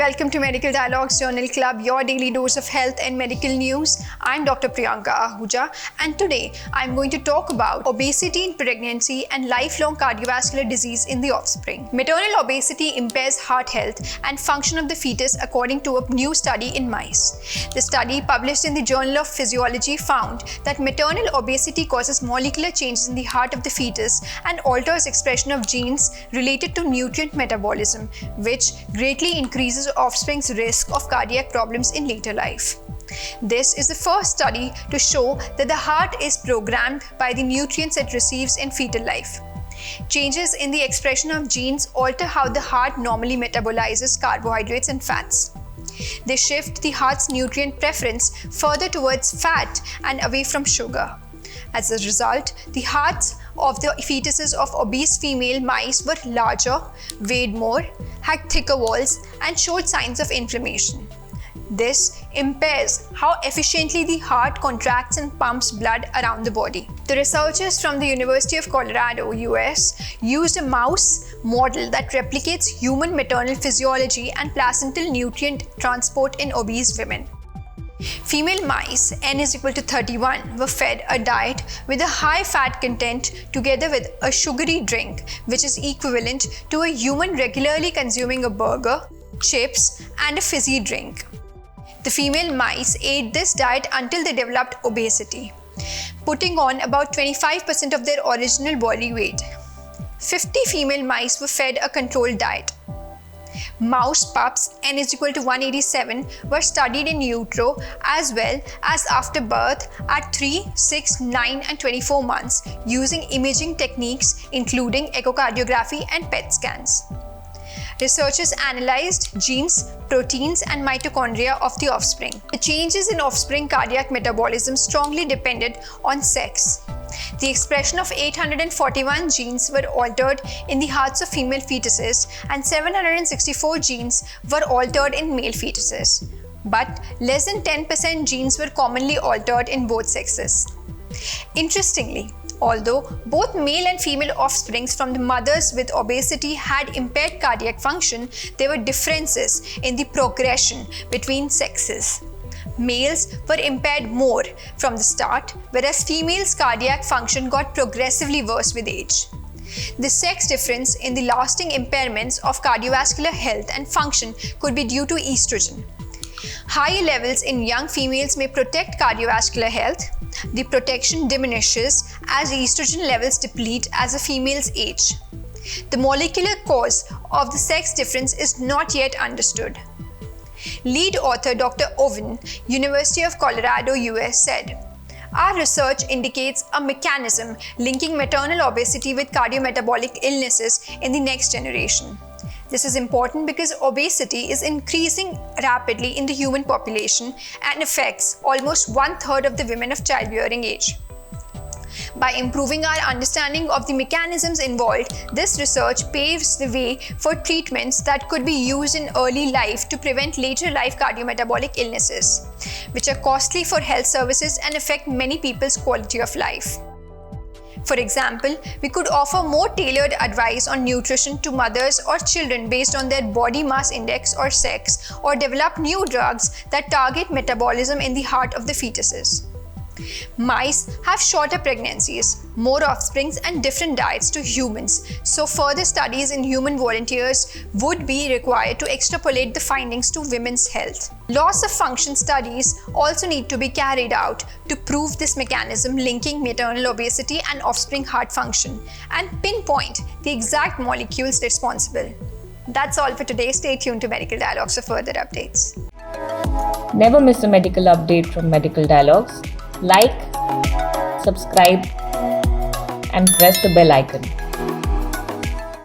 welcome to Medical Dialogues Journal Club, your daily dose of health and medical news. I'm Dr. Priyanka Ahuja, and today I'm going to talk about obesity in pregnancy and lifelong cardiovascular disease in the offspring. Maternal obesity impairs heart health and function of the fetus according to a new study in mice. The study, published in the Journal of Physiology, found that maternal obesity causes molecular changes in the heart of the fetus and alters expression of genes related to nutrient metabolism, which greatly increases offspring's risk of cardiac problems in later life. This is the first study to show that the heart is programmed by the nutrients it receives in fetal life. Changes in the expression of genes alter how the heart normally metabolizes carbohydrates and fats. They shift the heart's nutrient preference further towards fat and away from sugar. As a result, the hearts of the fetuses of obese female mice were larger, weighed more, had thicker walls, and showed signs of inflammation. This impairs how efficiently the heart contracts and pumps blood around the body. The researchers from the University of Colorado, US, used a mouse model that replicates human maternal physiology and placental nutrient transport in obese women. Female mice, N is equal to 31, were fed a diet with a high fat content together with a sugary drink, which is equivalent to a human regularly consuming a burger, chips, and a fizzy drink. The female mice ate this diet until they developed obesity, putting on about 25% of their original body weight. 50 female mice were fed a controlled diet. Mouse pups, N is equal to 187, were studied in utero as well as after birth at 3, 6, 9 and 24 months using imaging techniques including echocardiography and PET scans. Researchers analyzed genes, proteins and mitochondria of the offspring. The changes in offspring cardiac metabolism strongly depended on sex. The expression of 841 genes were altered in the hearts of female fetuses and 764 genes were altered in male fetuses. But less than 10% genes were commonly altered in both sexes. Interestingly, although both male and female offsprings from the mothers with obesity had impaired cardiac function, there were differences in the progression between sexes. Males were impaired more from the start, whereas females' cardiac function got progressively worse with age. The sex difference in the lasting impairments of cardiovascular health and function could be due to estrogen. Higher levels in young females may protect cardiovascular health. The protection diminishes as estrogen levels deplete as a female's age. The molecular cause of the sex difference is not yet understood. Lead author Dr. Owen, University of Colorado, US, said, "Our research indicates a mechanism linking maternal obesity with cardiometabolic illnesses in the next generation. This is important because obesity is increasing rapidly in the human population and affects almost 1/3 of the women of childbearing age. By improving our understanding of the mechanisms involved, this research paves the way for treatments that could be used in early life to prevent later life cardiometabolic illnesses, which are costly for health services and affect many people's quality of life. For example, we could offer more tailored advice on nutrition to mothers or children based on their body mass index or sex, or develop new drugs that target metabolism in the heart of the fetuses. Mice have shorter pregnancies, more offsprings and different diets to humans, so further studies in human volunteers would be required to extrapolate the findings to women's health. Loss of function studies also need to be carried out to prove this mechanism linking maternal obesity and offspring heart function and pinpoint the exact molecules responsible. That's all for today. Stay tuned to Medical Dialogues for further updates. Never miss a medical update from Medical Dialogues. Like, subscribe, and press the bell icon.